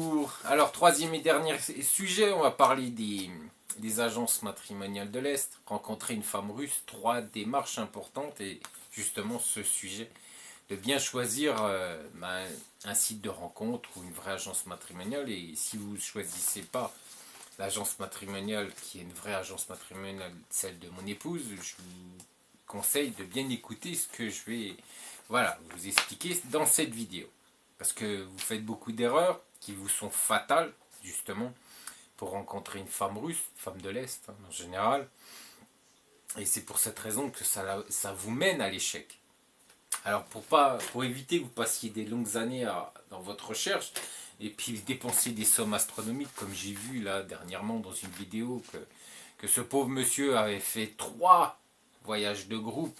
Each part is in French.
bonjour. Alors, troisième et dernier sujet, on va parler des agences matrimoniales de l'Est. Rencontrer une femme russe, trois démarches importantes et justement ce sujet de bien choisir un site de rencontre ou une vraie agence matrimoniale. Et si vous ne choisissez pas l'agence matrimoniale qui est une vraie agence matrimoniale, celle de mon épouse, je vous conseille de bien écouter ce que je vais vous expliquer dans cette vidéo. Parce que vous faites beaucoup d'erreurs qui vous sont fatales, justement, pour rencontrer une femme russe, une femme de l'Est en général. Et c'est pour cette raison que ça vous mène à l'échec. Alors pour éviter que vous passiez des longues années dans votre recherche, et puis dépenser des sommes astronomiques, comme j'ai vu là dernièrement dans une vidéo, que ce pauvre monsieur avait fait 3 voyages de groupe,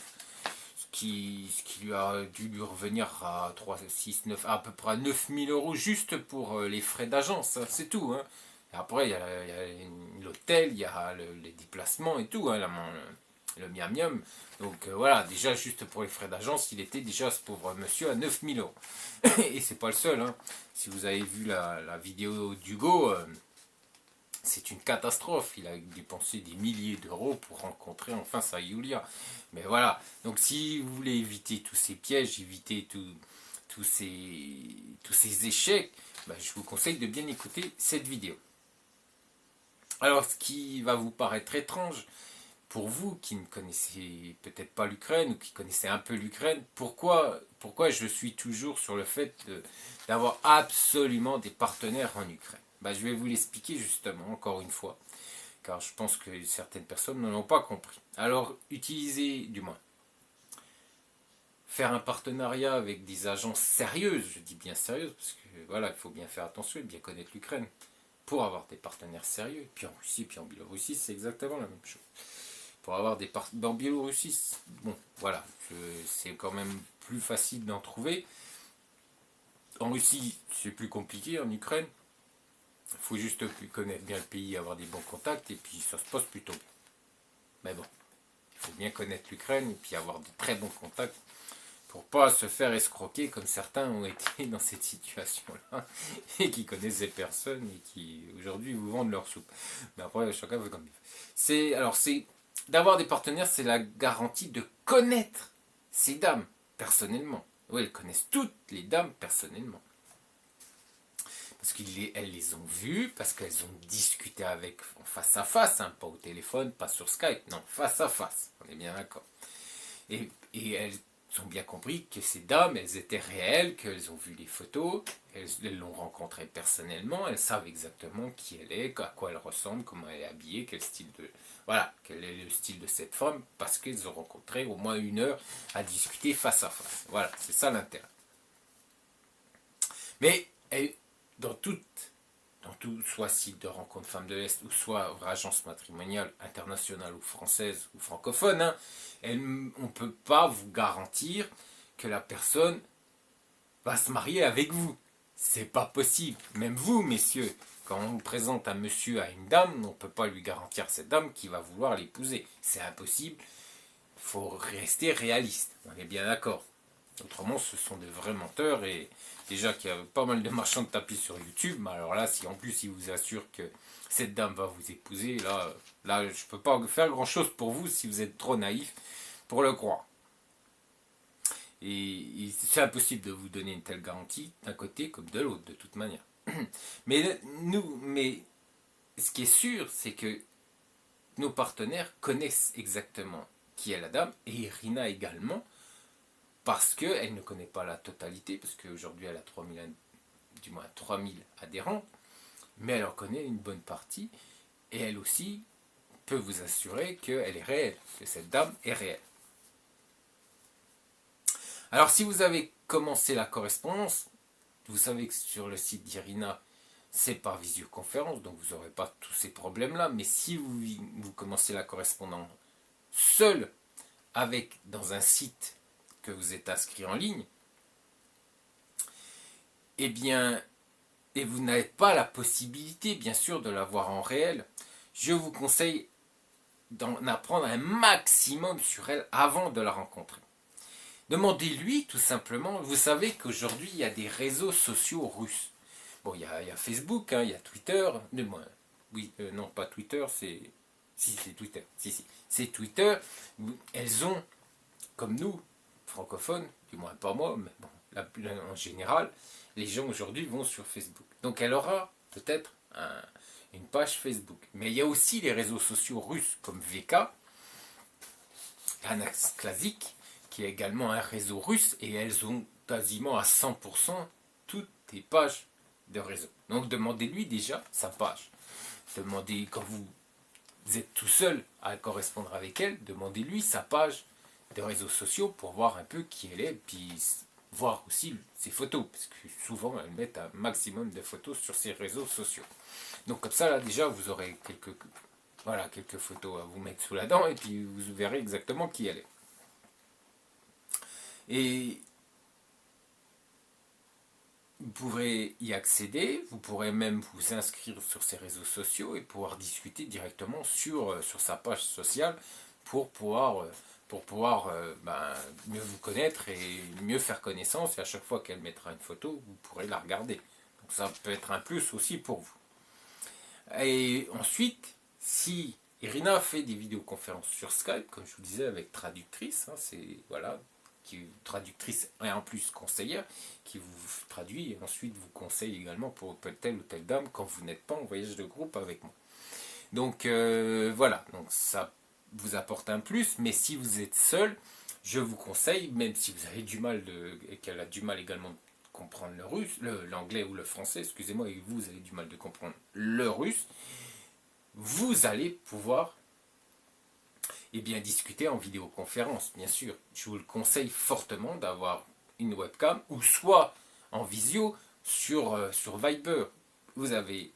ce qui lui a dû lui revenir à 3, 6, 9, à peu près 9000 euros juste pour les frais d'agence, hein, c'est tout. Hein. Et après, il y a l'hôtel, il y a les déplacements et tout, hein, le miam miam. Donc voilà, déjà juste pour les frais d'agence, il était déjà ce pauvre monsieur à 9000 euros. Et c'est pas le seul. Hein. Si vous avez vu la vidéo d'Hugo, c'est une catastrophe. Il a dépensé des milliers d'euros pour rencontrer enfin sa Yulia. Mais voilà, donc si vous voulez éviter tous ces pièges, éviter tous ces échecs, je vous conseille de bien écouter cette vidéo. Alors ce qui va vous paraître étrange, pour vous qui ne connaissez peut-être pas l'Ukraine ou qui connaissez un peu l'Ukraine, pourquoi je suis toujours sur le fait d'avoir absolument des partenaires en Ukraine? Je vais vous l'expliquer justement, encore une fois, car je pense que certaines personnes ne l'ont pas compris. Alors, faire un partenariat avec des agences sérieuses, je dis bien sérieuses, parce que voilà, il faut bien faire attention et bien connaître l'Ukraine pour avoir des partenaires sérieux. Et puis en Russie, puis en Biélorussie, c'est exactement la même chose. Pour avoir des partenaires en Biélorussie, bon, voilà, c'est quand même plus facile d'en trouver. En Russie, c'est plus compliqué. En Ukraine, il faut juste connaître bien le pays, avoir des bons contacts, et puis ça se passe plutôt bien. Mais bon, il faut bien connaître l'Ukraine, et puis avoir de très bons contacts, pour pas se faire escroquer comme certains ont été dans cette situation-là, et qui connaissent des personnes, et qui aujourd'hui vous vendent leur soupe. Mais après, chacun veut comme il veut. D'avoir des partenaires, c'est la garantie de connaître ces dames personnellement. Oui, elles connaissent toutes les dames personnellement. Parce qu'elles les ont vues, parce qu'elles ont discuté avec en face à face, hein, pas au téléphone, pas sur Skype, non, face à face, on est bien d'accord. Et elles ont bien compris que ces dames, elles étaient réelles, qu'elles ont vu les photos, elles l'ont rencontrée personnellement, elles savent exactement qui elle est, à quoi elle ressemble, comment elle est habillée, quel est le style de cette femme, parce qu'elles ont rencontré au moins 1 heure à discuter face à face. Voilà, c'est ça l'intérêt. Mais dans tout, soit site de rencontre femmes de l'Est, ou soit agence matrimoniale internationale ou française ou francophone, hein, on ne peut pas vous garantir que la personne va se marier avec vous. C'est pas possible. Même vous, messieurs, quand on présente un monsieur à une dame, on ne peut pas lui garantir cette dame qui va vouloir l'épouser. C'est impossible. Il faut rester réaliste. On est bien d'accord. Autrement, ce sont de vrais menteurs, et déjà qu'il y a pas mal de marchands de tapis sur YouTube, mais alors là, si en plus il vous assure que cette dame va vous épouser, là je ne peux pas faire grand chose pour vous si vous êtes trop naïf pour le croire. Et c'est impossible de vous donner une telle garantie d'un côté comme de l'autre, de toute manière. Mais ce qui est sûr, c'est que nos partenaires connaissent exactement qui est la dame, et Irina également, parce qu'elle ne connaît pas la totalité, parce qu'aujourd'hui elle a 3000 adhérents, mais elle en connaît une bonne partie, et elle aussi peut vous assurer qu'elle est réelle, que cette dame est réelle. Alors si vous avez commencé la correspondance, vous savez que sur le site d'Irina, c'est par visioconférence, donc vous n'aurez pas tous ces problèmes-là, mais si vous commencez la correspondance seul, dans un site que vous êtes inscrit en ligne, et vous n'avez pas la possibilité, bien sûr, de la voir en réel, je vous conseille d'en apprendre un maximum sur elle avant de la rencontrer. Demandez-lui tout simplement, vous savez qu'aujourd'hui il y a des réseaux sociaux russes. Bon, il y a Facebook, hein, il y a Twitter, de moins. Oui, non, pas Twitter, c'est... Si, c'est Twitter. Si, c'est Twitter. Elles ont, comme nous, francophones, du moins pas moi, mais bon, en général, les gens aujourd'hui vont sur Facebook. Donc elle aura peut-être une page Facebook. Mais il y a aussi les réseaux sociaux russes comme VK, Anax Classic, qui est également un réseau russe, et elles ont quasiment à 100% toutes les pages de réseau. Donc demandez-lui déjà sa page. Demandez, quand vous êtes tout seul à correspondre avec elle, demandez-lui sa page de réseaux sociaux pour voir un peu qui elle est, puis voir aussi ses photos, parce que souvent elles mettent un maximum de photos sur ses réseaux sociaux. Donc comme ça, là déjà, vous aurez quelques photos à vous mettre sous la dent, et puis vous verrez exactement qui elle est. Et vous pourrez y accéder, vous pourrez même vous inscrire sur ces réseaux sociaux et pouvoir discuter directement sur sa page sociale pour pouvoir mieux vous connaître et mieux faire connaissance. Et à chaque fois qu'elle mettra une photo, vous pourrez la regarder. Donc ça peut être un plus aussi pour vous. Et ensuite, si Irina fait des vidéoconférences sur Skype, comme je vous disais, avec traductrice, hein, c'est voilà, traductrice et en plus conseillère, qui vous traduit et ensuite vous conseille également pour telle ou telle dame quand vous n'êtes pas en voyage de groupe avec moi. Donc voilà, donc ça vous apporte un plus, mais si vous êtes seul, je vous conseille, même si vous avez du mal et qu'elle a du mal également de comprendre le russe, l'anglais ou le français, excusez-moi, et vous avez du mal de comprendre le russe, vous allez pouvoir discuter en vidéoconférence, bien sûr. Je vous le conseille fortement d'avoir une webcam ou soit en visio sur Viber. Vous avez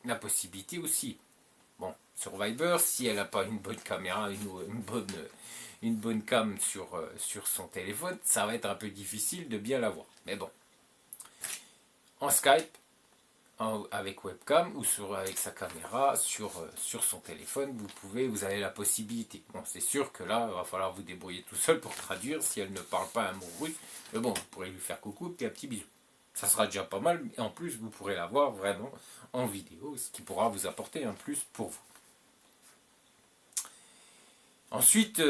la possibilité aussi. Bon, sur Viber, si elle n'a pas une bonne caméra, une bonne cam sur son téléphone, ça va être un peu difficile de bien la voir. Mais bon, en Skype, avec webcam ou avec sa caméra sur son téléphone, vous avez la possibilité. Bon, c'est sûr que là, il va falloir vous débrouiller tout seul pour traduire si elle ne parle pas un mot russe. Mais bon, vous pourrez lui faire coucou et un petit bisou. Ça sera déjà pas mal. Et en plus, vous pourrez la voir vraiment en vidéo, ce qui pourra vous apporter un plus pour vous. Ensuite,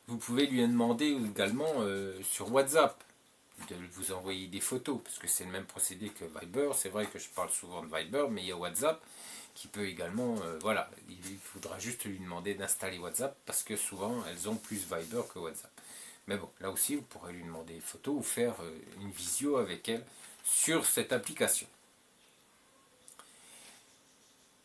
vous pouvez lui demander également sur WhatsApp de vous envoyer des photos, parce que c'est le même procédé que Viber. C'est vrai que je parle souvent de Viber, mais il y a WhatsApp qui peut également, voilà, il faudra juste lui demander d'installer WhatsApp, parce que souvent elles ont plus Viber que WhatsApp. Mais bon, là aussi vous pourrez lui demander des photos ou faire une visio avec elle sur cette application.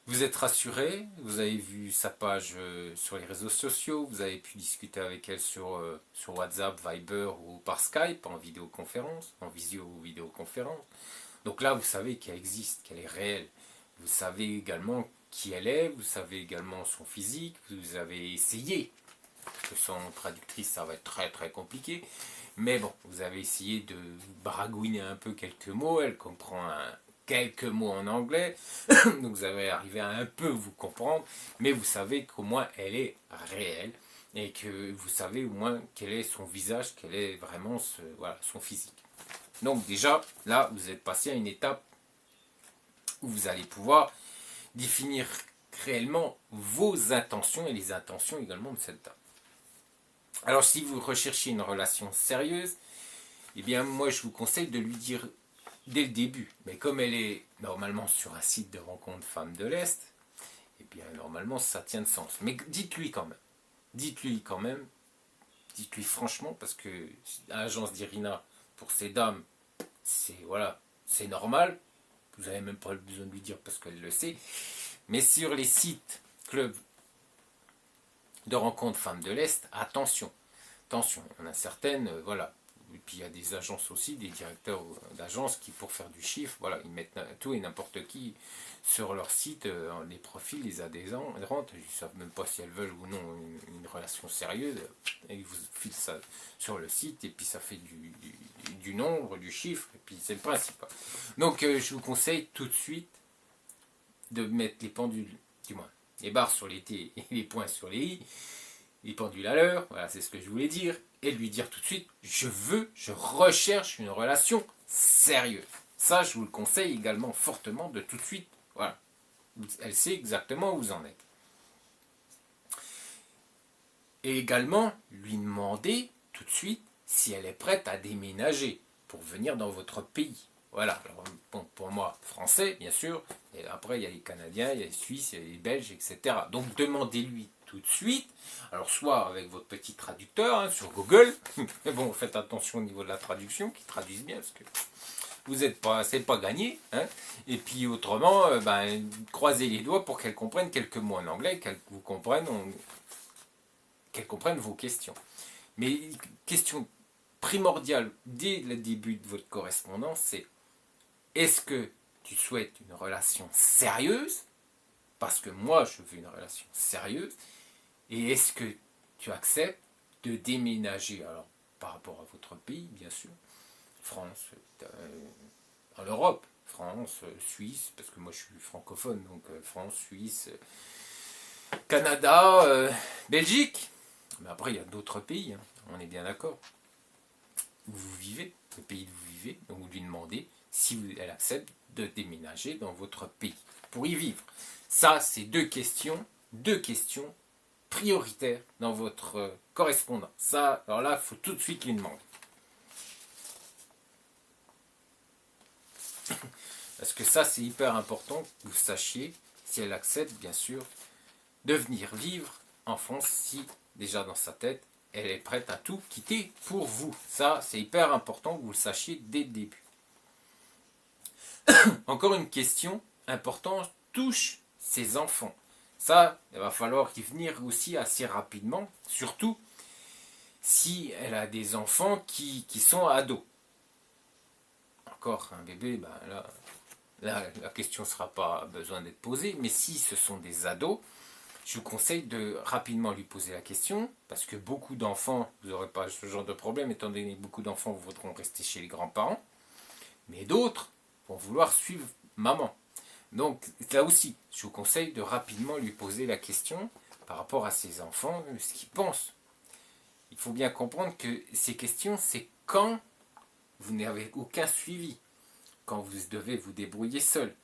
Vous êtes rassuré, vous avez vu sa page sur les réseaux sociaux, vous avez pu discuter avec elle sur WhatsApp, Viber ou par Skype, en vidéoconférence, en visio ou vidéoconférence. Donc là, vous savez qu'elle existe, qu'elle est réelle. Vous savez également qui elle est, vous savez également son physique, vous avez essayé, parce que sans traductrice, ça va être très très compliqué. Mais bon, vous avez essayé de baragouiner un peu quelques mots, elle comprend quelques mots en anglais, donc vous avez arrivé à un peu vous comprendre, mais vous savez qu'au moins elle est réelle, et que vous savez au moins quel est son visage, quel est vraiment son physique. Donc déjà, là, vous êtes passé à une étape où vous allez pouvoir définir réellement vos intentions et les intentions également de cette dame. Alors si vous recherchez une relation sérieuse, eh bien moi je vous conseille de lui dire dès le début, mais comme elle est normalement sur un site de rencontre femmes de l'Est, eh bien normalement ça tient de sens. Mais dites-lui quand même. Dites-lui quand même. Dites-lui franchement, parce que l'agence d'Irina, pour ces dames, c'est normal. Vous n'avez même pas besoin de lui dire parce qu'elle le sait. Mais sur les sites clubs de rencontre femmes de l'Est, attention. Attention, on a certaines, voilà. Et puis il y a des agences aussi, des directeurs d'agences qui, pour faire du chiffre, voilà, ils mettent tout et n'importe qui sur leur site, les profils, les adhérentes, ils ne savent même pas si elles veulent ou non une relation sérieuse, et ils vous filent ça sur le site, et puis ça fait du nombre, du chiffre, et puis c'est le principal. Donc je vous conseille tout de suite de mettre les pendules, du moins, les barres sur les T et les points sur les I, les pendules à l'heure, voilà, c'est ce que je voulais dire, et lui dire tout de suite, je recherche une relation sérieuse. Ça, je vous le conseille également fortement de tout de suite. Voilà. Elle sait exactement où vous en êtes. Et également, lui demander tout de suite si elle est prête à déménager pour venir dans votre pays. Voilà, alors, bon, pour moi, français, bien sûr, et après, il y a les Canadiens, il y a les Suisses, il y a les Belges, etc. Donc, demandez-lui tout de suite, alors soit avec votre petit traducteur hein, sur Google, mais bon, faites attention au niveau de la traduction, qu'ils traduisent bien, parce que vous n'êtes pas, c'est pas gagné, hein. Et puis autrement, croisez les doigts pour qu'elle comprenne quelques mots en anglais, qu'elle comprenne vos questions. Mais question primordiale dès le début de votre correspondance, c'est est-ce que tu souhaites une relation sérieuse? Parce que moi, je veux une relation sérieuse. Et est-ce que tu acceptes de déménager? Alors, par rapport à votre pays, bien sûr. France, en Europe. France, Suisse, parce que moi je suis francophone, donc France, Suisse, Canada, Belgique. Mais après, il y a d'autres pays, hein, on est bien d'accord. Où vous vivez, le pays où vous vivez, donc vous lui demandez si elle accepte de déménager dans votre pays pour y vivre. Ça, c'est deux questions prioritaires dans votre correspondance. Ça, alors là, il faut tout de suite lui demander. Parce que ça, c'est hyper important que vous sachiez si elle accepte, bien sûr, de venir vivre en France si, déjà dans sa tête, elle est prête à tout quitter pour vous. Ça, c'est hyper important que vous le sachiez dès le début. Encore une question importante touche ses enfants. Ça, il va falloir y venir aussi assez rapidement, surtout si elle a des enfants qui sont ados. Encore un bébé, là, la question ne sera pas besoin d'être posée, mais si ce sont des ados, je vous conseille de rapidement lui poser la question, parce que beaucoup d'enfants, vous n'aurez pas ce genre de problème, étant donné que beaucoup d'enfants voudront rester chez les grands-parents, mais d'autres vont vouloir suivre maman. Donc là aussi, je vous conseille de rapidement lui poser la question par rapport à ses enfants, ce qu'ils pensent. Il faut bien comprendre que ces questions, c'est quand vous n'avez aucun suivi, quand vous devez vous débrouiller seul,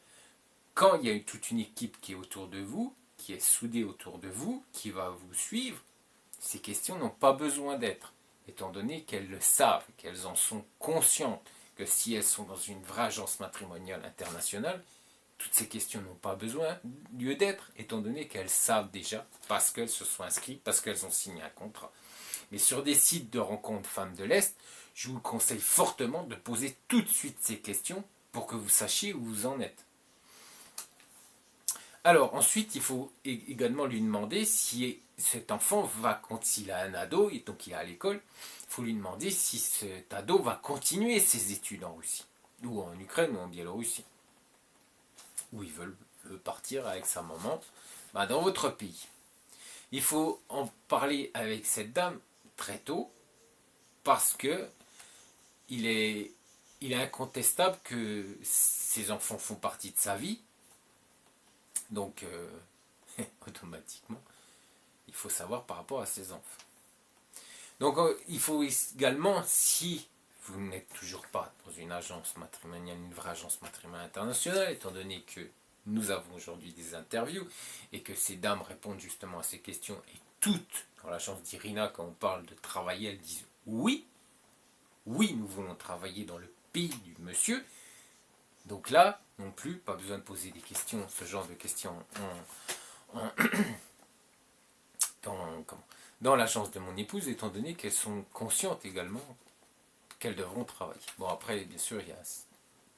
quand il y a toute une équipe qui est autour de vous, qui est soudée autour de vous, qui va vous suivre, ces questions n'ont pas besoin d'être, étant donné qu'elles le savent, qu'elles en sont conscientes, que si elles sont dans une vraie agence matrimoniale internationale, toutes ces questions n'ont pas besoin lieu d'être, étant donné qu'elles savent déjà, parce qu'elles se sont inscrites, parce qu'elles ont signé un contrat. Mais sur des sites de rencontres femmes de l'Est, je vous conseille fortement de poser tout de suite ces questions pour que vous sachiez où vous en êtes. Alors ensuite, il faut également lui demander si cet enfant va, quand il a un ado, et donc il est à l'école, il faut lui demander si cet ado va continuer ses études en Russie, ou en Ukraine, ou en Biélorussie, où ils veulent partir avec sa maman dans votre pays. Il faut en parler avec cette dame très tôt, parce que il est incontestable que ses enfants font partie de sa vie. Donc, automatiquement, il faut savoir par rapport à ses enfants. Donc, il faut également, si vous n'êtes toujours pas dans une agence matrimoniale, une vraie agence matrimoniale internationale, étant donné que nous avons aujourd'hui des interviews et que ces dames répondent justement à ces questions, et toutes, dans l'agence d'Irina, quand on parle de travailler, elles disent oui, nous voulons travailler dans le pays du monsieur. Donc là, non plus, pas besoin de poser des questions, ce genre de questions dans l'agence de mon épouse, étant donné qu'elles sont conscientes également qu'elles devront travailler. Bon, après, bien sûr, il y a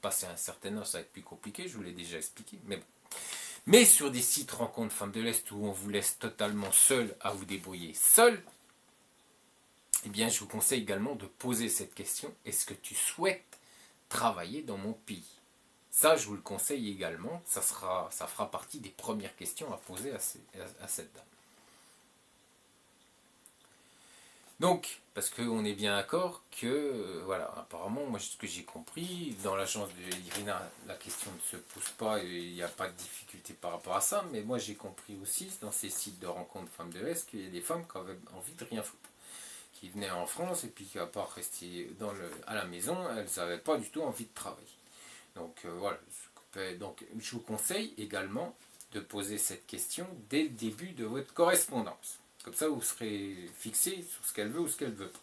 passer un certain âge, ça va être plus compliqué, je vous l'ai déjà expliqué, mais bon. Mais sur des sites rencontres femmes de l'Est où on vous laisse totalement seul à vous débrouiller seul, eh bien, je vous conseille également de poser cette question, est-ce que tu souhaites travailler dans mon pays? Ça, je vous le conseille également, ça fera partie des premières questions à poser à cette dame. Donc, parce qu'on est bien d'accord que, voilà, apparemment, moi, ce que j'ai compris, dans l'agence de Irina, la question ne se pose pas et il n'y a pas de difficulté par rapport à ça, mais moi, j'ai compris aussi, dans ces sites de rencontres femmes de l'Est, qu'il y a des femmes qui avaient envie de rien foutre, qui venaient en France et puis qui, à part rester à la maison, elles n'avaient pas du tout envie de travailler. Donc voilà, donc, je vous conseille également de poser cette question dès le début de votre correspondance. Comme ça, vous serez fixé sur ce qu'elle veut ou ce qu'elle veut pas.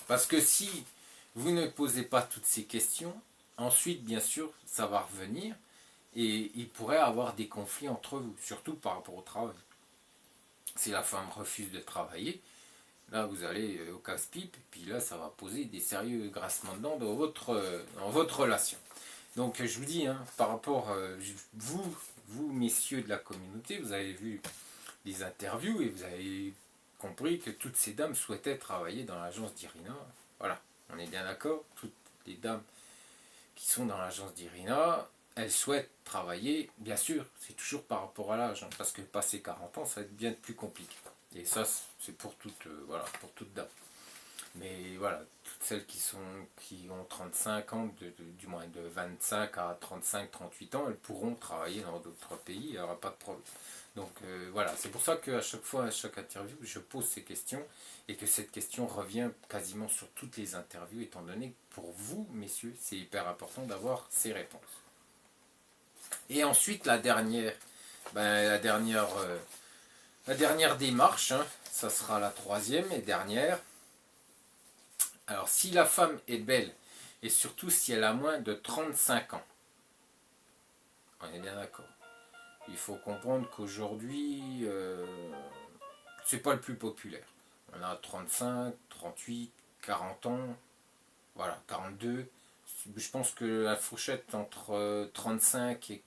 Parce que si vous ne posez pas toutes ces questions, ensuite, bien sûr, ça va revenir et il pourrait avoir des conflits entre vous, surtout par rapport au travail. Si la femme refuse de travailler, là vous allez au casse-pipe, et puis là ça va poser des sérieux grincements de dents dans votre relation. Donc je vous dis, hein, par rapport, vous messieurs de la communauté, vous avez vu les interviews et vous avez compris que toutes ces dames souhaitaient travailler dans l'agence d'Irina. Voilà, on est bien d'accord, toutes les dames qui sont dans l'agence d'Irina, elles souhaitent travailler, bien sûr, c'est toujours par rapport à l'âge, hein, parce que passer 40 ans, ça va être bien plus compliqué. Et ça, c'est pour toutes, voilà, pour toutes dames. Mais voilà, toutes celles qui ont 35 ans, du moins de 25 à 35, 38 ans, elles pourront travailler dans d'autres pays, il n'y aura pas de problème. Donc voilà, c'est pour ça qu'à chaque fois, à chaque interview, je pose ces questions et que cette question revient quasiment sur toutes les interviews, étant donné que pour vous, messieurs, c'est hyper important d'avoir ces réponses. Et ensuite, la dernière démarche, hein, ça sera la troisième et dernière. Alors, si la femme est belle, et surtout si elle a moins de 35 ans, on est bien d'accord. Il faut comprendre qu'aujourd'hui, c'est pas le plus populaire. On a 35, 38, 40 ans, voilà, 42. Je pense que la fourchette entre 35 et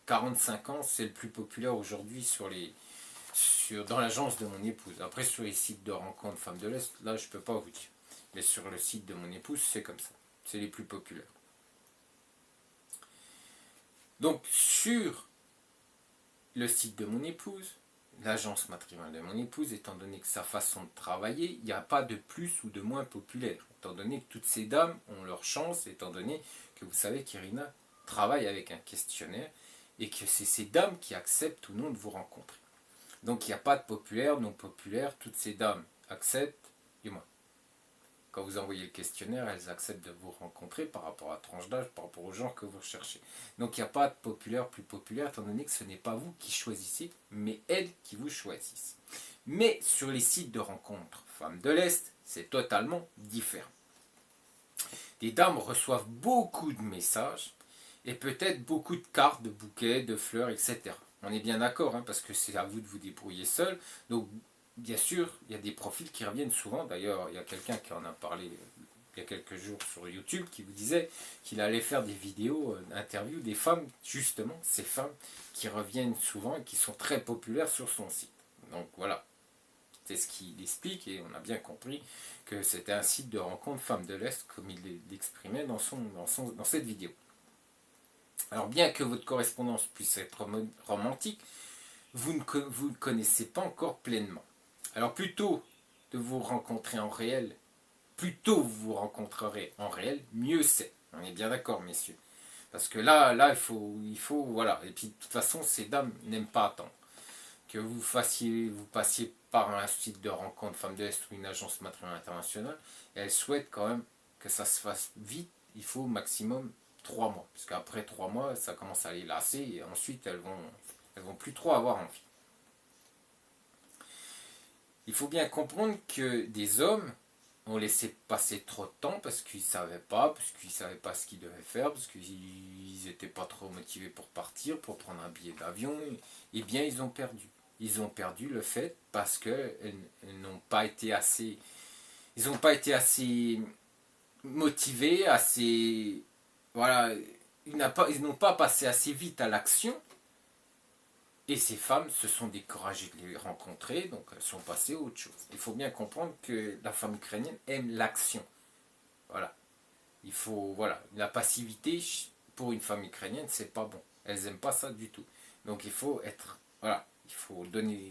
45 ans, c'est le plus populaire aujourd'hui dans l'agence de mon épouse. Après, sur les sites de rencontres femmes de l'Est, là, je peux pas vous dire. Mais sur le site de mon épouse, c'est comme ça. C'est les plus populaires. Donc, sur le site de mon épouse, l'agence matrimoniale de mon épouse, étant donné que sa façon de travailler, il n'y a pas de plus ou de moins populaire. Étant donné que toutes ces dames ont leur chance, étant donné que vous savez qu'Irina travaille avec un questionnaire et que c'est ces dames qui acceptent ou non de vous rencontrer. Donc il n'y a pas de populaire, non populaire, toutes ces dames acceptent, du moins. Quand vous envoyez le questionnaire, elles acceptent de vous rencontrer par rapport à la tranche d'âge, par rapport au genre que vous recherchez. Donc il n'y a pas de populaire plus populaire, étant donné que ce n'est pas vous qui choisissez, mais elles qui vous choisissent. Mais sur les sites de rencontres femmes de l'Est, c'est totalement différent. Les dames reçoivent beaucoup de messages et peut-être beaucoup de cartes, de bouquets, de fleurs, etc. On est bien d'accord, hein, parce que c'est à vous de vous débrouiller seul. Donc, bien sûr, il y a des profils qui reviennent souvent. D'ailleurs, il y a quelqu'un qui en a parlé il y a quelques jours sur YouTube qui vous disait qu'il allait faire des vidéos d'interviews des femmes, justement, ces femmes qui reviennent souvent et qui sont très populaires sur son site. Donc voilà, c'est ce qu'il explique et on a bien compris que c'était un site de rencontre femmes de l'Est comme il l'exprimait dans cette vidéo. Alors bien que votre correspondance puisse être romantique, vous ne connaissez pas encore pleinement. Alors plutôt de vous rencontrer en réel, plus tôt vous vous rencontrerez en réel, mieux c'est. On est bien d'accord, messieurs. Parce que là, il faut, voilà. Et puis de toute façon, ces dames n'aiment pas attendre. Que vous passiez par un site de rencontre Femmes de l'Est ou une agence matrimoniale internationale, et elles souhaitent quand même que ça se fasse vite. Il faut au maximum 3 mois. Parce qu'après 3 mois, ça commence à les lasser et ensuite elles vont plus trop avoir envie. Il faut bien comprendre que des hommes ont laissé passer trop de temps parce qu'ils ne savaient pas, ce qu'ils devaient faire, parce qu'ils n'étaient pas trop motivés pour partir, pour prendre un billet d'avion. Eh bien, ils ont perdu. Ils ont perdu le fait parce qu'elles n'ont pas été assez. Ils n'ont pas été assez motivés, assez. Voilà. Ils n'ont pas passé assez vite à l'action. Et ces femmes se sont découragées de les rencontrer, donc elles sont passées à autre chose. Il faut bien comprendre que la femme ukrainienne aime l'action. Voilà. Il faut, voilà, la passivité pour une femme ukrainienne, c'est pas bon. Elles n'aiment pas ça du tout. Donc il faut être, voilà, il faut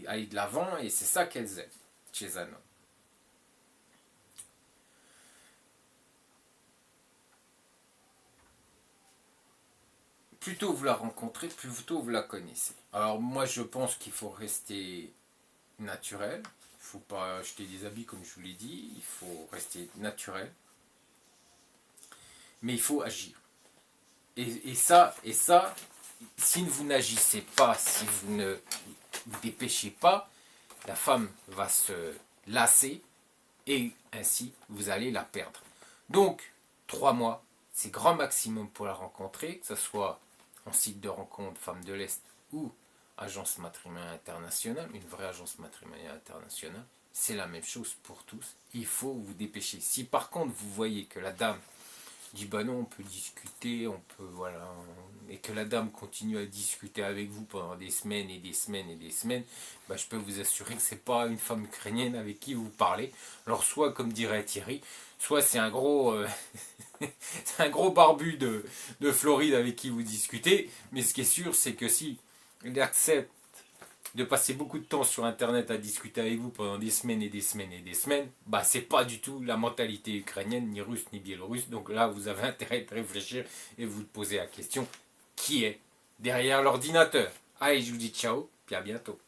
aller de l'avant et c'est ça qu'elles aiment chez un homme. Plus tôt vous la rencontrez, plus tôt vous la connaissez. Alors moi je pense qu'il faut rester naturel. Il ne faut pas acheter des habits comme je vous l'ai dit. Il faut rester naturel. Mais il faut agir. Et ça, si vous n'agissez pas, si vous ne vous dépêchez pas, la femme va se lasser et ainsi vous allez la perdre. Donc, 3 mois, c'est grand maximum pour la rencontrer, que ce soit en site de rencontre Femme de l'Est ou agence matrimoniale internationale, une vraie agence matrimoniale internationale. C'est la même chose pour tous. Il faut vous dépêcher. Si par contre vous voyez que la dame dit bah non, on peut discuter, on peut voilà, et que la dame continue à discuter avec vous pendant des semaines et des semaines et des semaines, bah, je peux vous assurer que c'est pas une femme ukrainienne avec qui vous parlez. Alors soit comme dirait Thierry, soit c'est un gros c'est un gros barbu de Floride avec qui vous discutez, mais ce qui est sûr c'est que si il accepte de passer beaucoup de temps sur internet à discuter avec vous pendant des semaines et des semaines et des semaines, bah c'est pas du tout la mentalité ukrainienne, ni russe, ni biélorusse. Donc là, vous avez intérêt de réfléchir et vous poser la question, qui est derrière l'ordinateur? Allez, je vous dis ciao, puis à bientôt.